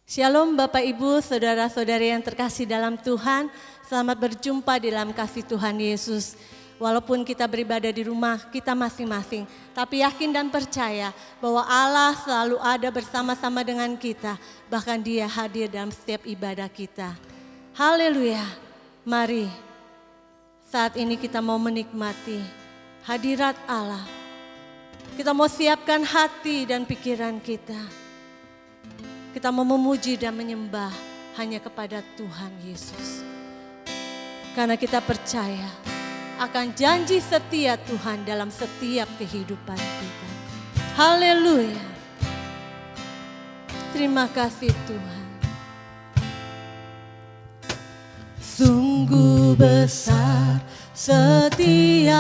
Shalom Bapak Ibu, Saudara-saudari yang terkasih dalam Tuhan. Selamat berjumpa di dalam kasih Tuhan Yesus. Walaupun kita beribadah di rumah kita masing-masing, tapi yakin dan percaya bahwa Allah selalu ada bersama-sama dengan kita. Bahkan Dia hadir dalam setiap ibadah kita. Haleluya. Mari saat ini kita mau menikmati hadirat Allah. Kita mau siapkan hati dan pikiran kita. Kita mau memuji dan menyembah hanya kepada Tuhan Yesus. Karena kita percaya akan janji setia Tuhan dalam setiap kehidupan kita. Haleluya. Terima kasih Tuhan. Sungguh besar setiamu,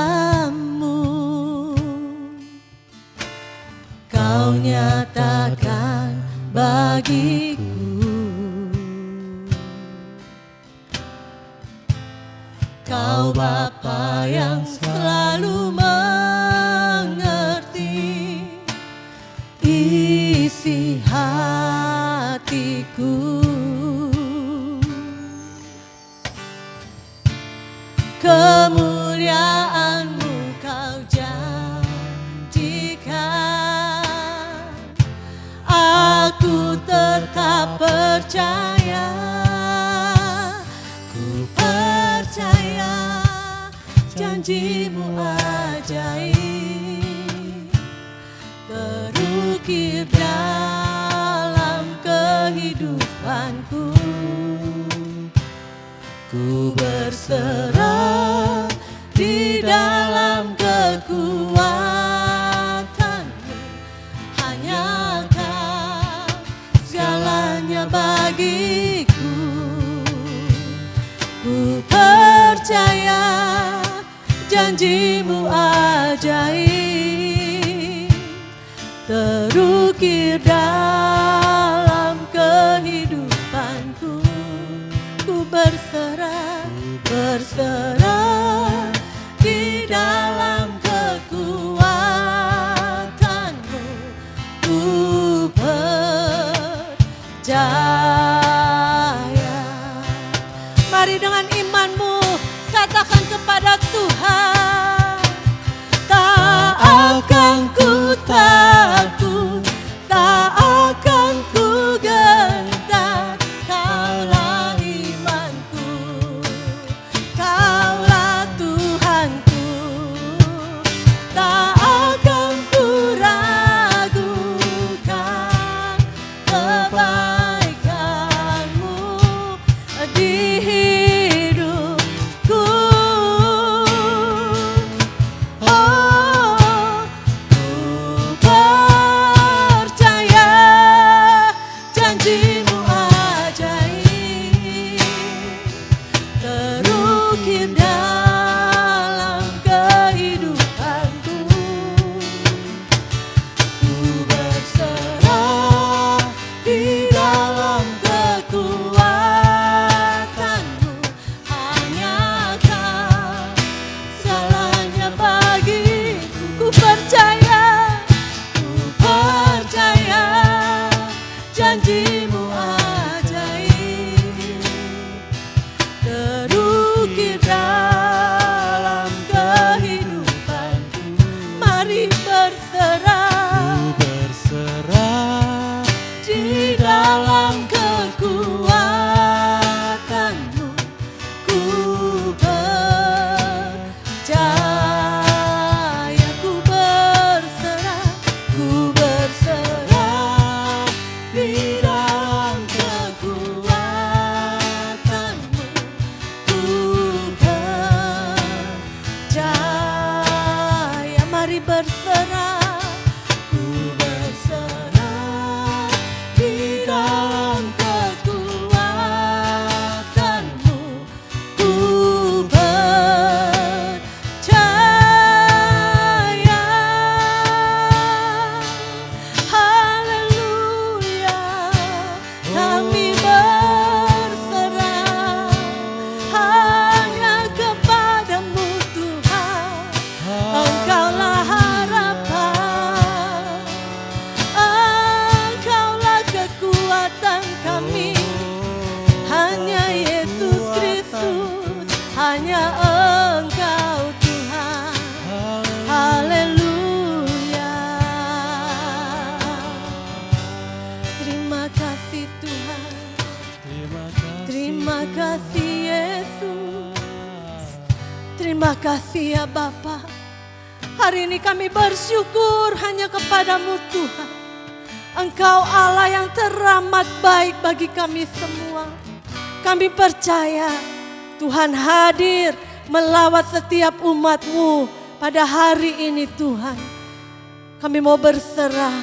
Kau nyatakan bagiku. Kau Bapa yang selalu mengerti isi hatiku. Kemuliaan-Mu Kau janjikan, aku tetap percaya. Ku percaya janji-Mu ajaib terukir dalam kehidupanku. Ku berserah di dalam kekuatan-Mu, hanya Kau segalanya bagiku. Ku percaya janji-Mu ajaib terukir dalam kehidupanku. Ku berserah di dalam kekuatan-Mu. Ku percaya. Mari dengan imanmu katakan kepada Tuhan, tak akan ku takut, tak akan ku gentar. Kaulah imanku, Kaulah Tuhanku. Tak akan ku ragukan kebaikan-Mu di hidupku. Oh, ku percaya janji-Mu ajaib terukir dalam kehidupanku. Ku berserah di dalam kekuatan-Mu, hanya Kau segalanya bagiku. Ku percaya janji-Mu ajaib terukir dalam hanya Engkau Tuhan. Haleluya. Terima kasih Tuhan. Terima kasih Yesus. Terima kasih ya Bapa. Hari ini kami bersyukur hanya kepadamu Tuhan. Engkau Allah yang teramat baik bagi kami semua. Kami percaya Tuhan hadir melawat setiap umat-Mu pada hari ini Tuhan. Kami mau berserah,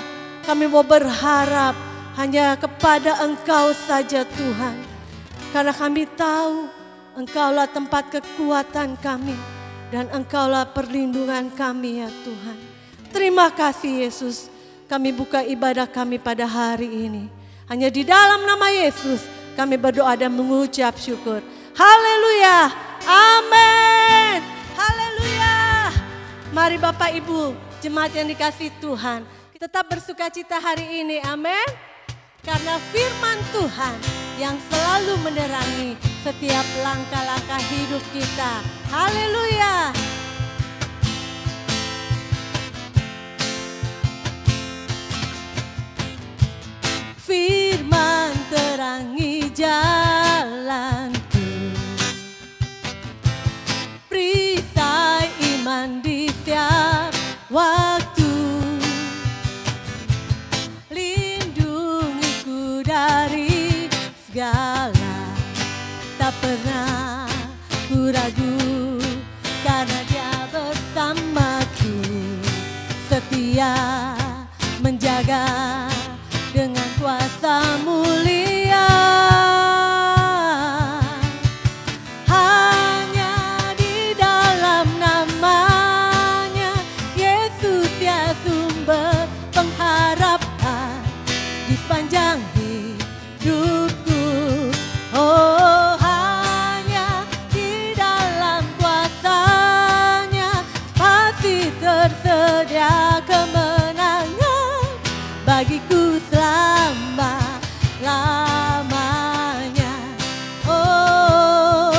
kami mau berharap hanya kepada Engkau saja Tuhan. Karena kami tahu Engkaulah tempat kekuatan kami dan Engkaulah perlindungan kami ya Tuhan. Terima kasih Yesus, kami buka ibadah kami pada hari ini. Hanya di dalam nama Yesus kami berdoa dan mengucap syukur. Haleluya, amin, haleluya. Mari Bapak Ibu, jemaat yang dikasih Tuhan, kita tetap bersuka cita hari ini, amin. Karena firman Tuhan yang selalu menerangi setiap langkah-langkah hidup kita. Haleluya. Firman terangi jalanku, perisai iman di setiap waktu, lindungiku dari segala, tak pernah ku ragu karena Dia bersamaku, setia menjaga dengan kuasa mulia. Hanya di dalam namanya Yesus ya sumber pengharapan di sepanjang hidupku. Oh, hanya di dalam kuasanya pasti tersedia kemenangan bagiku selama-lamanya. Oh,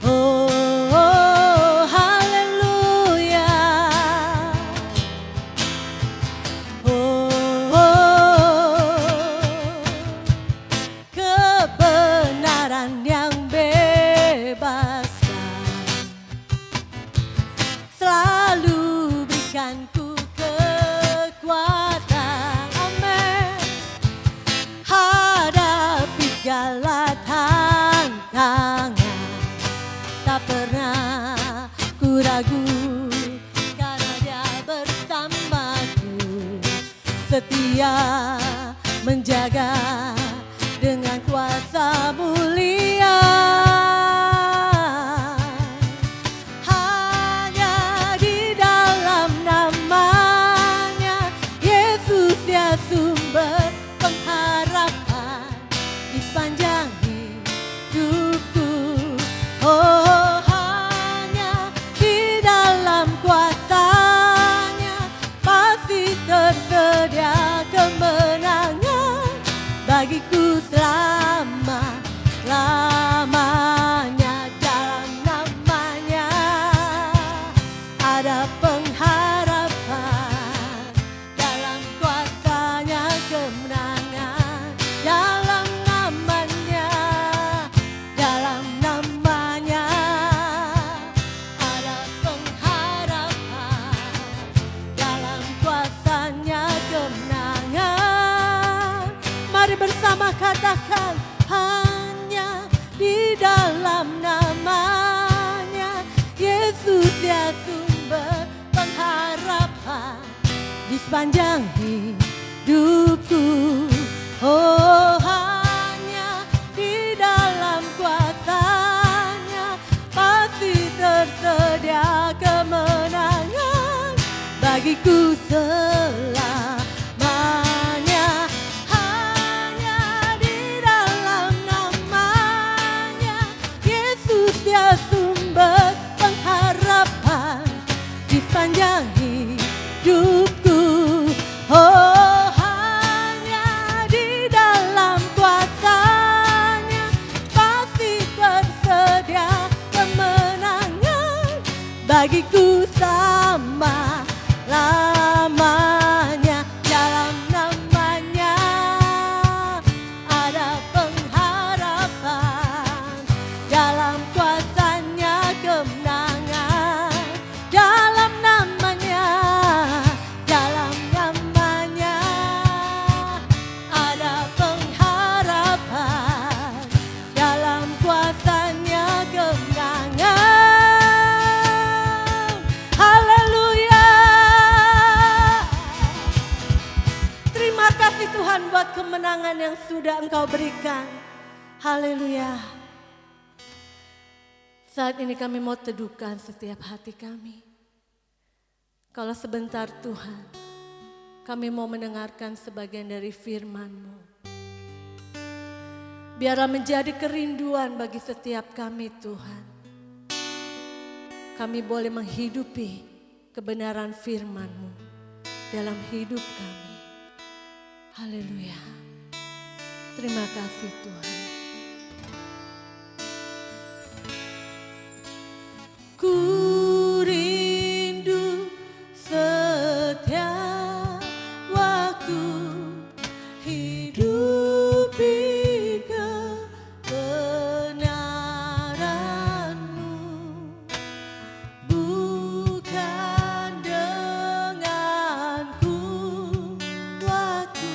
oh, oh, haleluya. Oh, oh, kebenaran yang bebaskan selalu berikanku kekuatan, amin. Hadapi segala tantangan, tak pernah ku ragu karena Dia bersamaku, setia menjaga dengan kuasa mulia. Hanya di dalam namanya Yesus ya sumber pengharapan di sepanjang hidupku. Oh, hanya di dalam kuasanya pasti tersedia kemenangan bagiku selama-lamanya. Dalam namanya ada pengharapan, dalam kuasanya kemenangan. Dalam namanya ada pengharapan, dalam kuasanya kemenangan. Mari bersama katakan, hanya di dalam namanya Yesus ya sumber pengharapan di sepanjang hidupku. Oh, hanya di dalam kuasanya pasti tersedia kemenangan bagiku selamanya. Hanya di dalam namanya Yesus ya sumber pengharapan di sepanjang hidupku. Oh, hanya bagiku sama lamanya. Dalam namanya ada pengharapan, dalam kuasanya kemenangan. Dalam namanya ada pengharapan, dalam kuasanya kemenangan. Haleluya. Terima kasih Tuhan buat kemenangan yang sudah Engkau berikan. Haleluya. Saat ini kami mau teduhkan setiap hati kami. Kalau sebentar Tuhan, kami mau mendengarkan sebagian dari firman-Mu. Biarlah menjadi kerinduan bagi setiap kami Tuhan. Kami boleh menghidupi kebenaran firman-Mu dalam hidup kami. Haleluya. Terima kasih Tuhan. Ku rindu setiap waktu hidupi kebenaran-Mu, bukan dengan kuatku,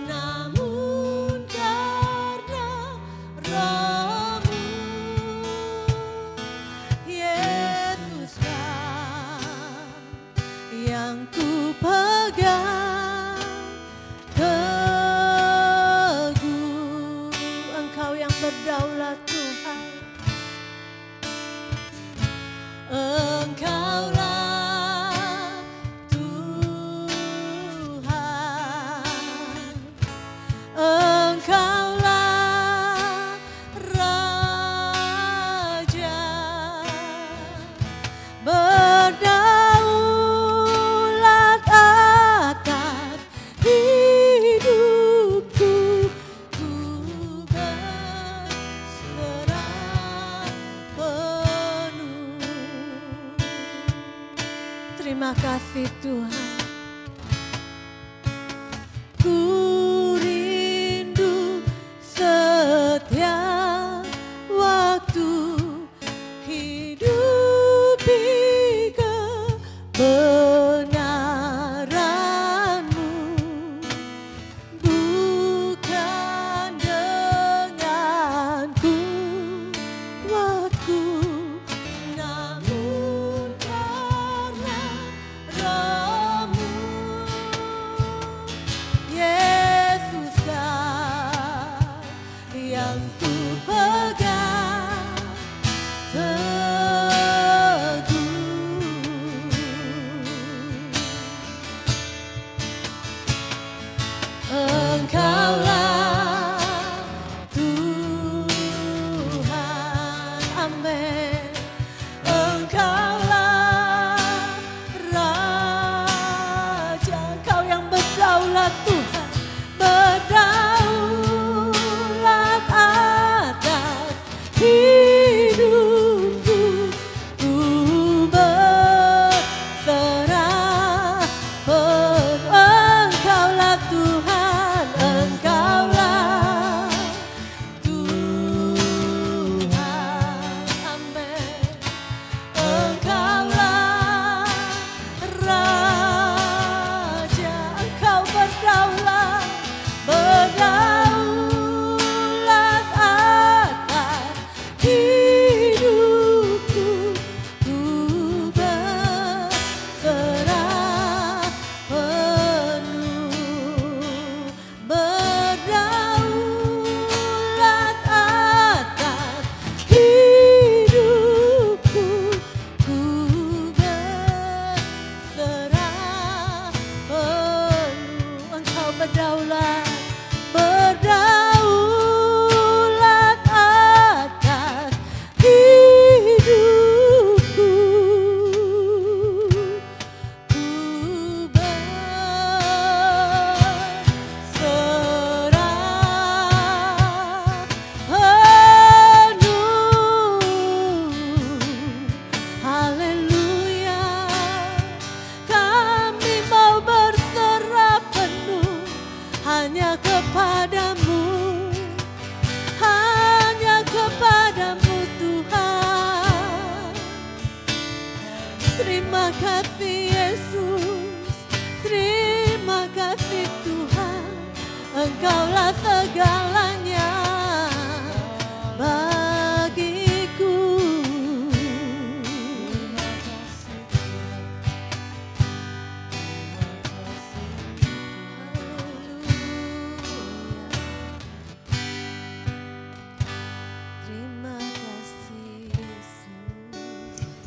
namun karena Roh-Mu. Yesuslah yang ku pegang teguh. Engkau yang berdaulat Tuhan. Engkaulah Tuhan. Engkaulah Raja. Berdaulat atas hidupku, ku berserah penuh. Terima kasih Tuhan. Ku rindu setiap waktu hidupi kebenaran-Mu, bukan dengan kuatku, namun karena Roh-Mu. Yesuslah yang ku pegang teguh. Engkaulah Tuhan, amin. Engkaulah Raja, Engkau yang berdaulat Tuhan, berdaulat atas hidupku, ku berserah penuh. Engkaulah Tuhan, Engkaulah Tuhan, amin. Terima kasih Yesus, terima kasih Tuhan, Engkaulah segalanya bagiku. Terima kasih Yesus.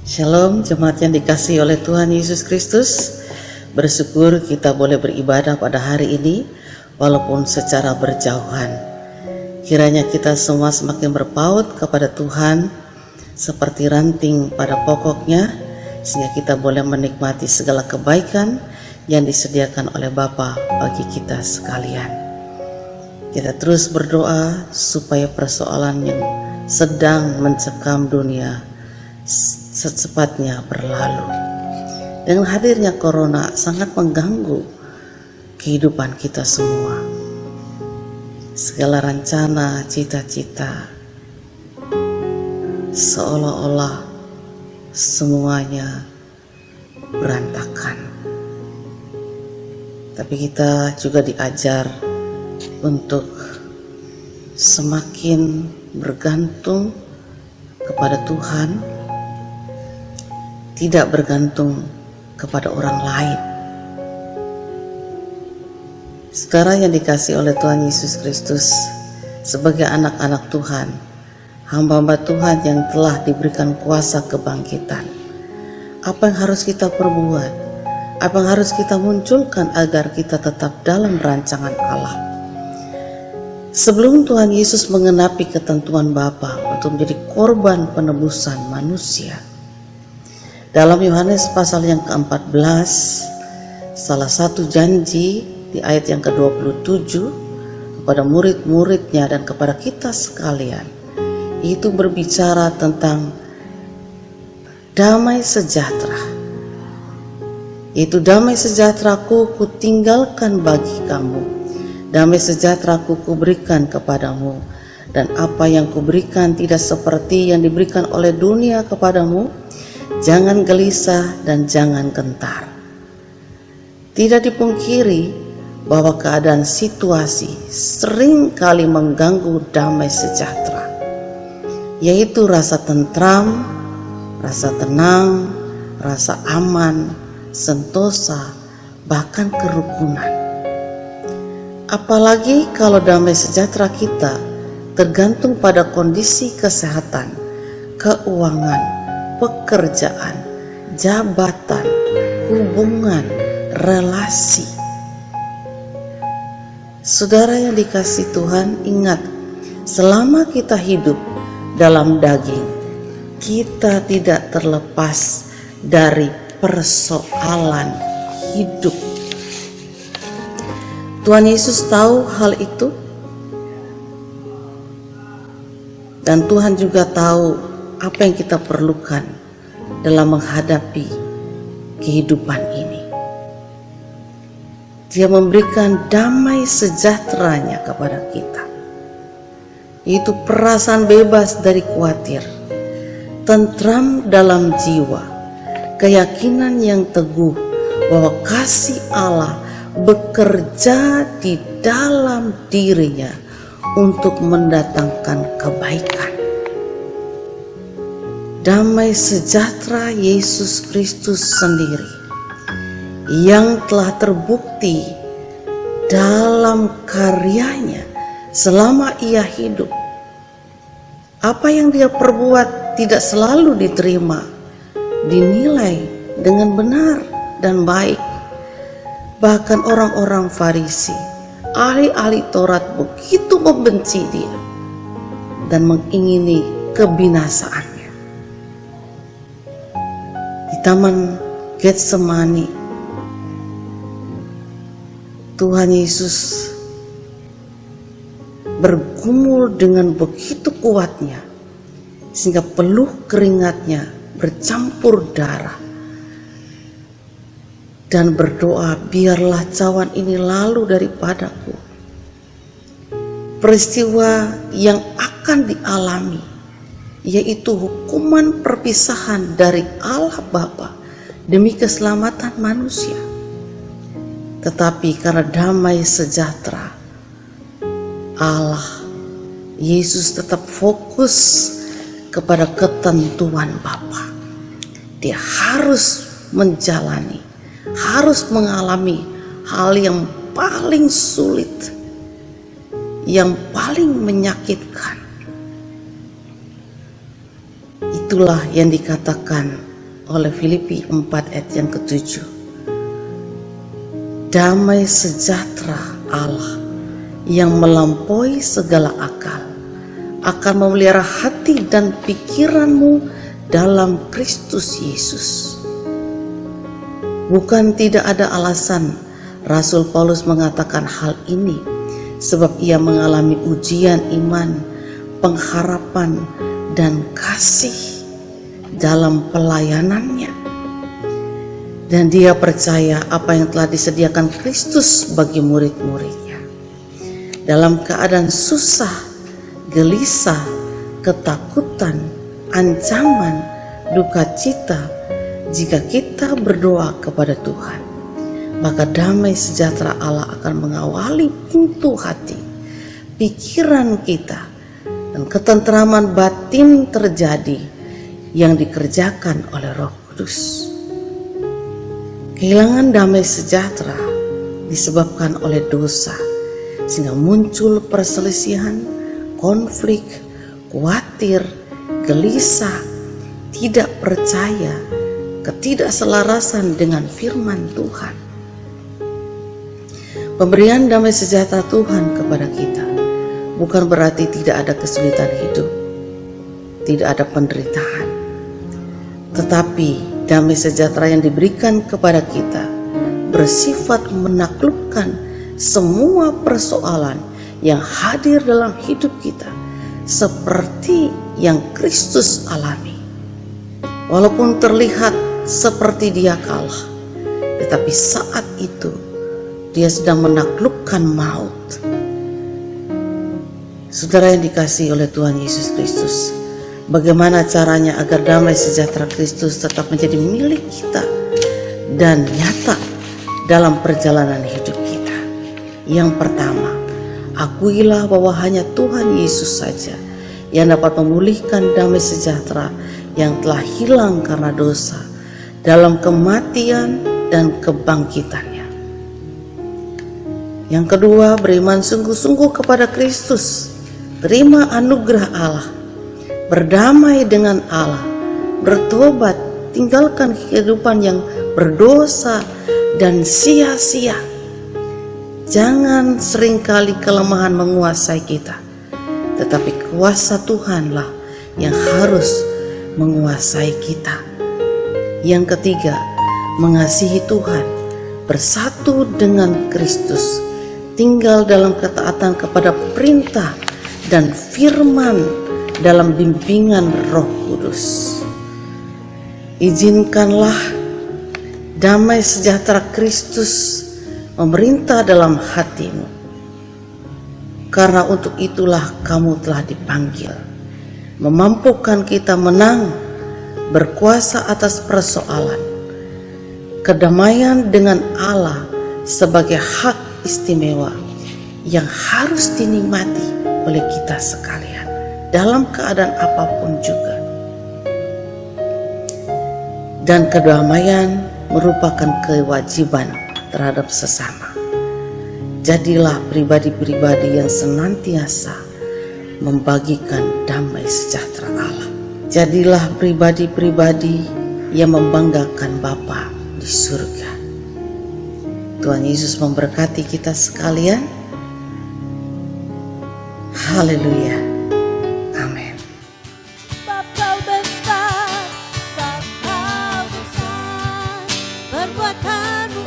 Shalom, jemaat yang dikasihi oleh Tuhan Yesus Kristus. Bersyukur kita boleh beribadah pada hari ini walaupun secara berjauhan. Kiranya kita semua semakin berpaut kepada Tuhan seperti ranting pada pokoknya, sehingga kita boleh menikmati segala kebaikan yang disediakan oleh Bapa bagi kita sekalian. Kita terus berdoa supaya persoalan yang sedang mencekam dunia secepatnya berlalu. Dengan hadirnya corona sangat mengganggu kehidupan kita semua. Segala rencana, cita-cita seolah-olah semuanya berantakan. Tapi kita juga diajar untuk semakin bergantung kepada Tuhan, tidak bergantung kepada orang lain. Saudara yang dikasihi oleh Tuhan Yesus Kristus, sebagai anak-anak Tuhan, hamba-hamba Tuhan yang telah diberikan kuasa kebangkitan, apa yang harus kita perbuat? Apa yang harus kita munculkan agar kita tetap dalam rancangan Allah? Sebelum Tuhan Yesus mengenapi ketentuan Bapa untuk menjadi korban penebusan manusia, dalam Yohanes pasal yang ke-14, salah satu janji di ayat yang ke-27 kepada murid-muridnya dan kepada kita sekalian, itu berbicara tentang damai sejahtera. Itu damai sejahteraku kutinggalkan bagi kamu, damai sejahteraku kuberikan kepadamu, dan apa yang kuberikan tidak seperti yang diberikan oleh dunia kepadamu. Jangan gelisah dan jangan gentar. Tidak dipungkiri bahwa keadaan situasi sering kali mengganggu damai sejahtera, yaitu rasa tentram, rasa tenang, rasa aman, sentosa, bahkan kerukunan. Apalagi kalau damai sejahtera kita tergantung pada kondisi kesehatan, keuangan, pekerjaan, jabatan, hubungan, relasi. Saudara yang dikasihi Tuhan, ingat, selama kita hidup dalam daging, kita tidak terlepas dari persoalan hidup. Tuhan Yesus tahu hal itu, dan Tuhan juga tahu apa yang kita perlukan dalam menghadapi kehidupan ini. Dia memberikan damai sejahteranya kepada kita. Itu perasaan bebas dari khawatir, tentram dalam jiwa, keyakinan yang teguh bahwa kasih Allah bekerja di dalam dirinya untuk mendatangkan kebaikan. Damai sejahtera Yesus Kristus sendiri yang telah terbukti dalam karyanya selama ia hidup. Apa yang dia perbuat tidak selalu diterima, dinilai dengan benar dan baik. Bahkan orang-orang Farisi, ahli-ahli Taurat, begitu membenci dia dan mengingini kebinasaannya. Di Taman Getsemani, Tuhan Yesus bergumul dengan begitu kuatnya sehingga peluh keringatnya bercampur darah dan berdoa, biarlah cawan ini lalu daripadaku. Peristiwa yang akan dialami yaitu hukuman perpisahan dari Allah Bapa demi keselamatan manusia. Tetapi karena damai sejahtera Allah, Yesus tetap fokus kepada ketentuan Bapa. Dia harus menjalani, harus mengalami hal yang paling sulit, yang paling menyakitkan. Itulah yang dikatakan oleh Filipi 4 ayat yang ke-7. Damai sejahtera Allah yang melampaui segala akal akan memelihara hati dan pikiranmu dalam Kristus Yesus. Bukan tidak ada alasan Rasul Paulus mengatakan hal ini, sebab ia mengalami ujian iman, pengharapan, dan kasih dalam pelayanannya. Dan dia percaya apa yang telah disediakan Kristus bagi murid-muridnya. Dalam keadaan susah, gelisah, ketakutan, ancaman, duka cita, jika kita berdoa kepada Tuhan, maka damai sejahtera Allah akan mengawali pintu hati, pikiran kita, dan ketentraman batin terjadi yang dikerjakan oleh Roh Kudus. Kehilangan damai sejahtera disebabkan oleh dosa, sehingga muncul perselisihan, konflik, khawatir, gelisah, tidak percaya, ketidakselarasan dengan firman Tuhan. Pemberian damai sejahtera Tuhan kepada kita bukan berarti tidak ada kesulitan hidup, tidak ada penderitaan. Tetapi damai sejahtera yang diberikan kepada kita bersifat menaklukkan semua persoalan yang hadir dalam hidup kita, seperti yang Kristus alami. Walaupun terlihat seperti dia kalah, tetapi saat itu dia sedang menaklukkan maut. Saudara yang dikasihi oleh Tuhan Yesus Kristus, bagaimana caranya agar damai sejahtera Kristus tetap menjadi milik kita dan nyata dalam perjalanan hidup kita? Yang pertama, akuilah bahwa hanya Tuhan Yesus saja yang dapat memulihkan damai sejahtera yang telah hilang karena dosa dalam kematian dan kebangkitannya. Yang kedua, beriman sungguh-sungguh kepada Kristus, terima anugerah Allah, berdamai dengan Allah, bertobat, tinggalkan kehidupan yang berdosa dan sia-sia. Jangan seringkali kelemahan menguasai kita, tetapi kuasa Tuhanlah yang harus menguasai kita. Yang ketiga, mengasihi Tuhan, bersatu dengan Kristus, tinggal dalam ketaatan kepada perintah dan firman dalam bimbingan Roh Kudus. Izinkanlah damai sejahtera Kristus memerintah dalam hatimu, karena untuk itulah kamu telah dipanggil, memampukan kita menang, berkuasa atas persoalan. Kedamaian dengan Allah sebagai hak istimewa yang harus dinikmati oleh kita sekalian dalam keadaan apapun juga. Dan kedamaian merupakan kewajiban terhadap sesama. Jadilah pribadi-pribadi yang senantiasa membagikan damai sejahtera Allah. Jadilah pribadi-pribadi yang membanggakan Bapa di surga. Tuhan Yesus memberkati kita sekalian. Haleluya. Amin. Bapa besar, Bapa besar, perbuatanmu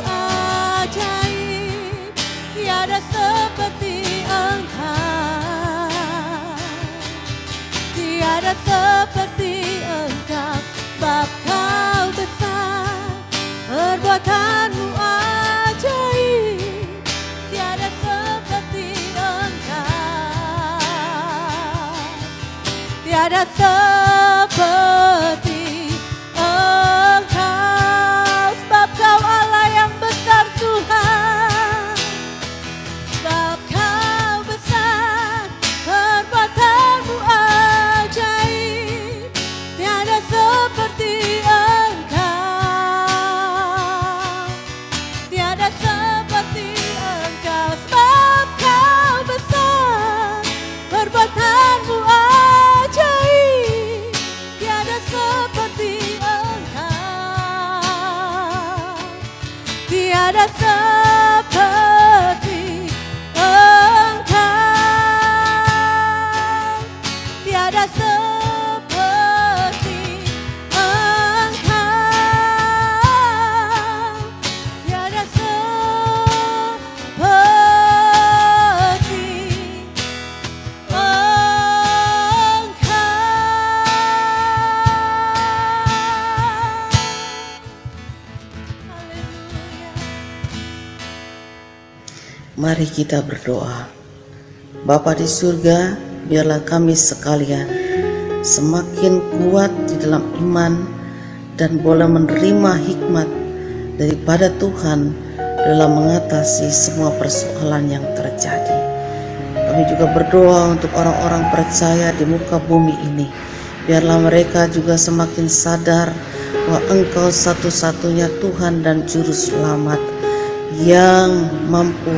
ajaib, tiada seperti Engkau, tiada seperti Engkau. Bapa besar, perbuatanmu ajaib, tiada seperti Engkau, tiada seperti Engkau. seperti Engkau, tiada seperti Engkau, tiada seperti Mari kita berdoa. Bapa di surga, biarlah kami sekalian semakin kuat di dalam iman dan boleh menerima hikmat daripada Tuhan dalam mengatasi semua persoalan yang terjadi. Kami juga berdoa untuk orang-orang percaya di muka bumi ini. Biarlah mereka juga semakin sadar bahwa Engkau satu-satunya Tuhan dan Juru Selamat yang mampu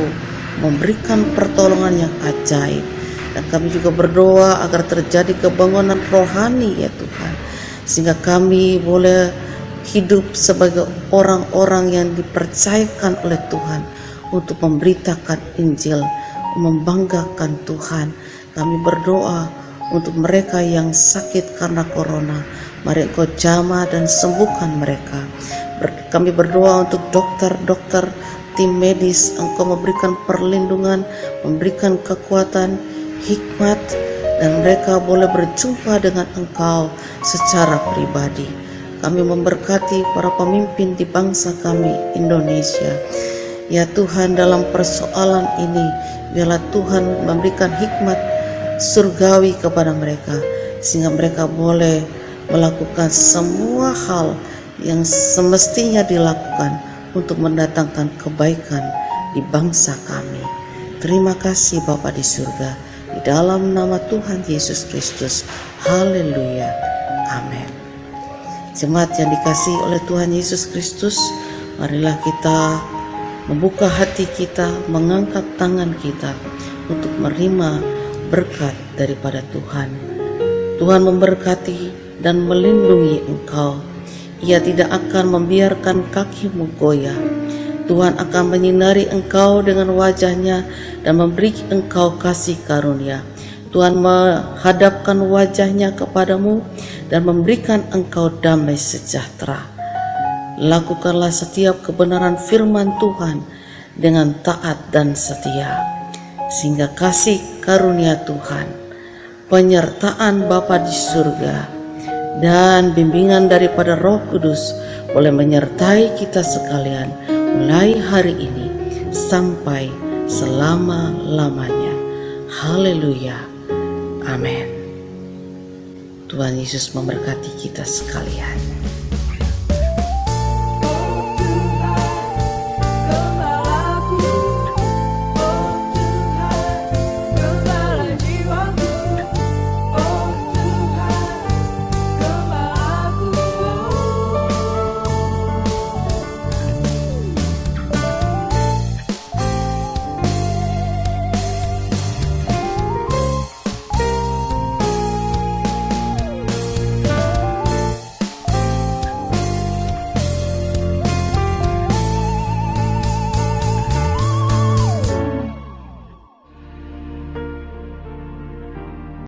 memberikan pertolongan yang ajaib. Dan kami juga berdoa agar terjadi kebangunan rohani ya Tuhan, sehingga kami boleh hidup sebagai orang-orang yang dipercayakan oleh Tuhan untuk memberitakan Injil, membanggakan Tuhan. Kami berdoa untuk mereka yang sakit karena corona, mari Engkau jamah dan sembuhkan mereka. Kami berdoa untuk dokter-dokter, tim medis, Engkau memberikan perlindungan, memberikan kekuatan, hikmat, dan mereka boleh berjumpa dengan Engkau secara pribadi. Kami memberkati para pemimpin di bangsa kami Indonesia. Ya Tuhan, dalam persoalan ini biarlah Tuhan memberikan hikmat surgawi kepada mereka, sehingga mereka boleh melakukan semua hal yang semestinya dilakukan untuk mendatangkan kebaikan di bangsa kami. Terima kasih Bapa di surga, di dalam nama Tuhan Yesus Kristus. Haleluya. Amin. Jemaat yang dikasihi oleh Tuhan Yesus Kristus, marilah kita membuka hati kita, mengangkat tangan kita untuk menerima berkat daripada Tuhan. Tuhan memberkati dan melindungi engkau. Ia tidak akan membiarkan kakimu goyah. Tuhan akan menyinari engkau dengan wajahnya dan memberi engkau kasih karunia. Tuhan menghadapkan wajahnya kepadamu dan memberikan engkau damai sejahtera. Lakukanlah setiap kebenaran firman Tuhan dengan taat dan setia, sehingga kasih karunia Tuhan, penyertaan Bapa di surga, dan bimbingan daripada Roh Kudus boleh menyertai kita sekalian mulai hari ini sampai selama-lamanya. Haleluya. Amin. Tuhan Yesus memberkati kita sekalian.